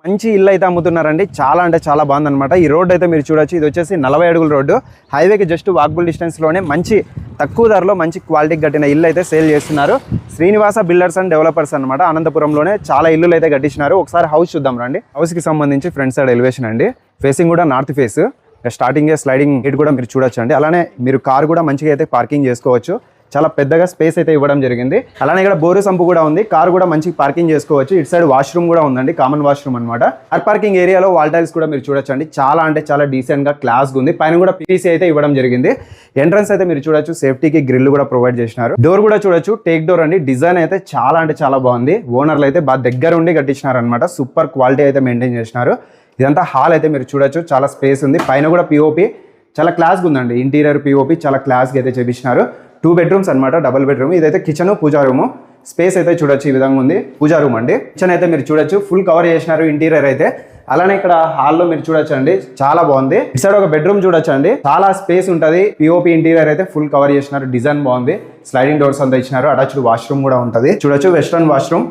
మంచి ఇల్లు అయితే అమ్ముతున్నారండి. చాలా అంటే చాలా బాగుందన్నమాట. ఈ రోడ్ అయితే మీరు చూడొచ్చు. ఇది వచ్చేసి 40 అడుగుల రోడ్డు, హైవేకి జస్ట్ వాకబుల్ డిస్టెన్స్లోనే మంచి తక్కువ ధరలో మంచి క్వాలిటీకి కట్టిన ఇల్లు అయితే సేల్ చేస్తున్నారు. శ్రీనివాస బిల్డర్స్ అండ్ డెవలపర్స్ అనమాట. అనంతపురంలోనే చాలా ఇల్లులు అయితే కట్టించినారు. ఒకసారి హౌస్ చూద్దాం రండి. హౌస్కి సంబంధించి ఫ్రంట్ సైడ్ ఎలివేషన్ అండి. ఫేసింగ్ కూడా north face. Starting sliding gate కూడా మీరు చూడొచ్చు అండి. అలానే మీరు కార్ కూడా మంచిగా అయితే పార్కింగ్ చేసుకోవచ్చు. చాలా పెద్దగా స్పేస్ అయితే ఇవ్వడం జరిగింది. అలానే ఇక్కడ బోరు సంపు కూడా ఉంది. కార్ కూడా మంచి పార్కింగ్ చేసుకోవచ్చు. ఇటు సైడ్ వాష్రూమ్ కూడా ఉందండి, కామన్ వాష్రూమ్ అనమాట. కార్ పార్కింగ్ ఏరియాలో వాల్ టైల్స్ కూడా మీరు చూడొచ్చు అండి. చాలా అంటే చాలా డీసెంట్ గా క్లాస్ ఉంది. పైన కూడా పీవీసీ అయితే ఇవ్వడం జరిగింది. ఎంట్రన్స్ అయితే మీరు చూడొచ్చు, సేఫ్టీకి గ్రిల్ కూడా ప్రొవైడ్ చేసినారు. డోర్ కూడా చూడొచ్చు, టేక్ డోర్ అండి. డిజైన్ అయితే చాలా అంటే చాలా బాగుంది. ఓనర్లు అయితే బాగా దగ్గర ఉండి కట్టించినారు అనమాట. సూపర్ క్వాలిటీ అయితే మెయింటైన్ చేసినారు. ఇదంతా హాల్ అయితే మీరు చూడొచ్చు, చాలా స్పేస్ ఉంది. పైన కూడా పిఓపి చాలా క్లాస్గా ఉందండి. ఇంటీరియర్ పిఓపి చాలా క్లాస్గా అయితే చేపించినారు. 2 బెడ్రూమ్స్ అనమాట, డబుల్ బెడ్రూమ్. ఇదైతే కిచెన్, పూజా రూమ్. స్పేస్ అయితే చూడొచ్చు, ఈ విధంగా ఉంది. పూజా రూమ్ అండి. కిచెన్ అయితే మీరు చూడొచ్చు, ఫుల్ కవర్ చేసినారు ఇంటీరియర్ అయితే. అలానే ఇక్కడ హాల్లో మీరు చూడొచ్చు అండి, చాలా బాగుంది. ఇటు సైడ్ ఒక బెడ్రూమ్ చూడొచ్చు అండి, చాలా స్పేస్ ఉంటుంది. పిఓపి ఇంటీరియర్ అయితే ఫుల్ కవర్ చేసినారు. డిజైన్ బాగుంది. స్లైడింగ్ డోర్స్ అంతా ఇచ్చినారు. అటాచ్డ్ వాష్రూమ్ కూడా ఉంటుంది. చూడొచ్చు, వెస్ట్రన్ వాష్రూమ్.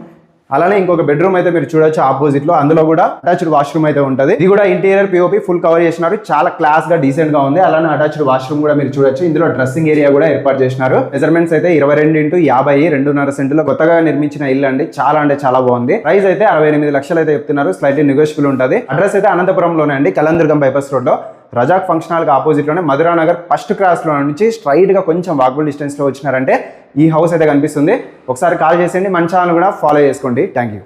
అలానే ఇంకొక బెడ్రూమ్ అయితే మీరు చూడొచ్చు ఆపోజిట్ లో. అందులో కూడా అటాచ్డ్ వాష్రూమ్ అయితే ఉంటుంది. ఇది కూడా ఇంటీరియర్ పిఓపి ఫుల్ కవర్ చేసినారు. చాలా క్లాస్ గా డీసెంట్ గా ఉంది. అలానే అటాచ్డ్ వాష్రూమ్ కూడా మీరు చూడొచ్చు. ఇందులో డ్రెస్సింగ్ ఏరియా కూడా ఏర్పాటు చేసినారు. మెజర్మెంట్స్ అయితే 22x50, 2.5 సెంటులో కొత్తగా నిర్మించిన ఇల్లు అండి. చాలా అంటే చాలా బాగుంది. ప్రైస్ అయితే 68 లక్షలు అయితే చెప్తున్నారు. స్లైట్లీ నెగోషియబుల్ ఉంటుంది. అడ్రస్ అయితే అనంతపురంలోనే అండి, కలందుర్గం బైపాస్ రోడ్ లో రజాక్ ఫంక్షన్ హాల్ కి ఆపోజిట్ లోనే మధురా నగర్ ఫస్ట్ క్రాస్ లో నుంచి స్ట్రైట్ గా కొంచెం వాకబుల్ డిస్టెన్స్ లో వచ్చినారంటే ఈ హౌస్ అయితే కనిపిస్తుంది. ఒకసారి కాల్ చేసేయండి. మన ఛానల్ కూడా ఫాలో చేసుకోండి. Thank you.